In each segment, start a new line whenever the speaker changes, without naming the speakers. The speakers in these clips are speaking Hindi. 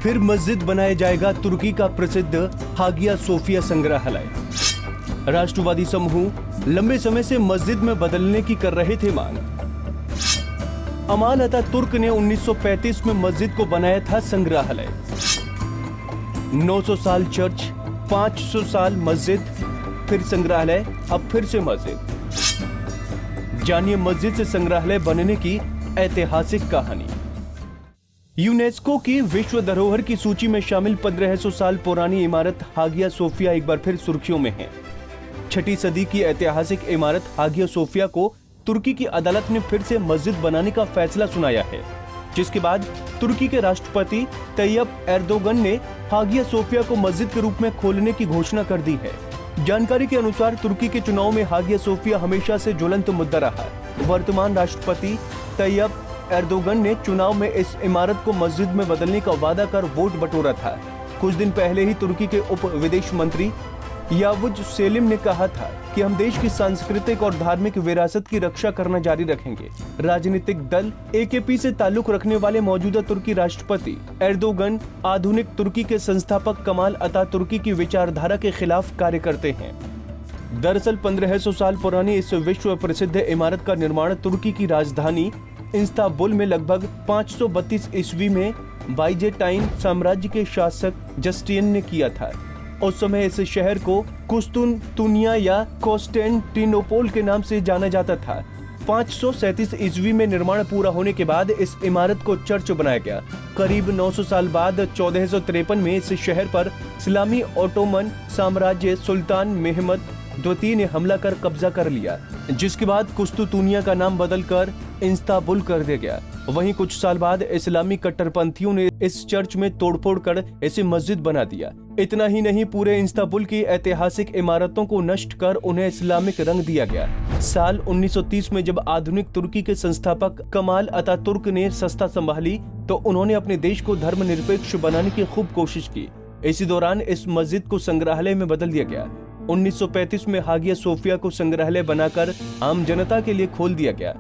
फिर मस्जिद बनाया जाएगा तुर्की का प्रसिद्ध हागिया सोफिया संग्रहालय। राष्ट्रवादी समूह लंबे समय से मस्जिद में बदलने की कर रहे थे मांग। अमाल अतातुर्क ने 1935 में मस्जिद को बनाया था संग्रहालय। 900 साल चर्च, 500 साल मस्जिद, फिर संग्रहालय, अब फिर से मस्जिद। जानिए मस्जिद से संग्रहालय बनने की ऐतिहासिक कहानी। यूनेस्को की विश्व धरोहर की सूची में शामिल 1500 साल पुरानी इमारत हागिया सोफिया एक बार फिर सुर्खियों में है। 6ठी सदी की ऐतिहासिक इमारत हागिया सोफिया को तुर्की की अदालत ने फिर से मस्जिद बनाने का फैसला सुनाया है, जिसके बाद तुर्की के राष्ट्रपति तैयब एर्दोगन ने हागिया सोफिया को मस्जिद के रूप में खोलने की घोषणा कर दी है। जानकारी के अनुसार तुर्की के चुनाव में हागिया सोफिया हमेशा से ज्वलंत मुद्दा रहा है। वर्तमान राष्ट्रपति तैयब एर्दोगन ने चुनाव में इस इमारत को मस्जिद में बदलने का वादा कर वोट बटोरा था। कुछ दिन पहले ही तुर्की के उप विदेश मंत्री यावुज सेलिम ने कहा था कि हम देश की सांस्कृतिक और धार्मिक विरासत की रक्षा करना जारी रखेंगे। राजनीतिक दल AKP से ताल्लुक रखने वाले मौजूदा तुर्की राष्ट्रपति एर्दोगन आधुनिक तुर्की के संस्थापक कमाल अतातुर्की की विचारधारा के खिलाफ कार्य करते हैं। दरअसल 1500 साल पुरानी इस विश्व प्रसिद्ध इमारत का निर्माण तुर्की की राजधानी इस्तांबुल में लगभग 532 ईस्वी में बाइजेंटाइन साम्राज्य के शासक जस्टियन ने किया था। उस समय इस शहर को कुस्तुनतुनिया या कॉन्स्टेंटिनोपल के नाम से जाना जाता था। 537 ईस्वी में निर्माण पूरा होने के बाद इस इमारत को चर्च बनाया गया। करीब 900 साल बाद 1453 में इस शहर पर इस्लामी ओटोमन साम्राज्य सुल्तान मेहमद द्वितीय ने हमला कर कब्जा कर लिया, जिसके बाद कुस्तुनतुनिया का नाम बदलकर इस्तांबुल कर दिया गया। वहीं कुछ साल बाद इस्लामी कट्टरपंथियों ने इस चर्च में तोड़फोड़ कर इसे मस्जिद बना दिया। इतना ही नहीं, पूरे इस्तांबुल की ऐतिहासिक इमारतों को नष्ट कर उन्हें इस्लामिक रंग दिया गया। साल 1930 में जब आधुनिक तुर्की के संस्थापक कमाल अतातुर्क ने सत्ता संभाली तो उन्होंने अपने देश को धर्मनिरपेक्ष बनाने की खूब कोशिश की। इसी दौरान इस मस्जिद को संग्रहालय में बदल दिया गया। 1935 में हागिया सोफिया को संग्रहालय बनाकर आम जनता के लिए खोल दिया गया।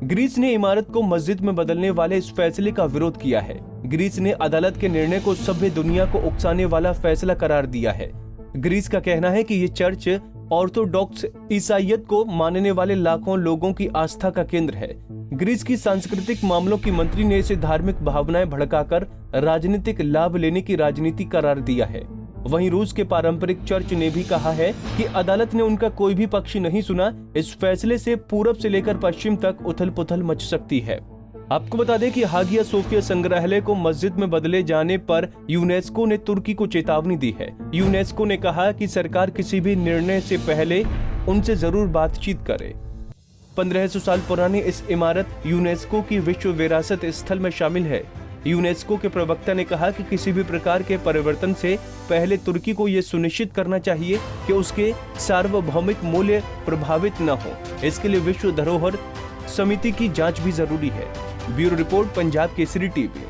ग्रीस ने इमारत को मस्जिद में बदलने वाले इस फैसले का विरोध किया है। ग्रीस ने अदालत के निर्णय को सभ्य दुनिया को उकसाने वाला फैसला करार दिया है। ग्रीस का कहना है कि ये चर्च ऑर्थोडॉक्स ईसाईयत को मानने वाले लाखों लोगों की आस्था का केंद्र है। ग्रीस की सांस्कृतिक मामलों की मंत्री ने इसे धार्मिक भावनाएं भड़काकर राजनीतिक लाभ लेने की राजनीति करार दिया है। वहीं रूस के पारंपरिक चर्च ने भी कहा है कि अदालत ने उनका कोई भी पक्ष नहीं सुना। इस फैसले से पूरब से लेकर पश्चिम तक उथल-पुथल मच सकती है। आपको बता दें कि हागिया सोफिया संग्रहालय को मस्जिद में बदले जाने पर यूनेस्को ने तुर्की को चेतावनी दी है। यूनेस्को ने कहा कि सरकार किसी भी निर्णय से पहले उनसे जरूर बातचीत करे। 1500 साल पुरानी इस इमारत यूनेस्को की विश्व विरासत स्थल में शामिल है। यूनेस्को के प्रवक्ता ने कहा कि किसी भी प्रकार के परिवर्तन से पहले तुर्की को यह सुनिश्चित करना चाहिए कि उसके सार्वभौमिक मूल्य प्रभावित न हो। इसके लिए विश्व धरोहर समिति की जांच भी जरूरी है। Bureau report, Punjab Kesari TV.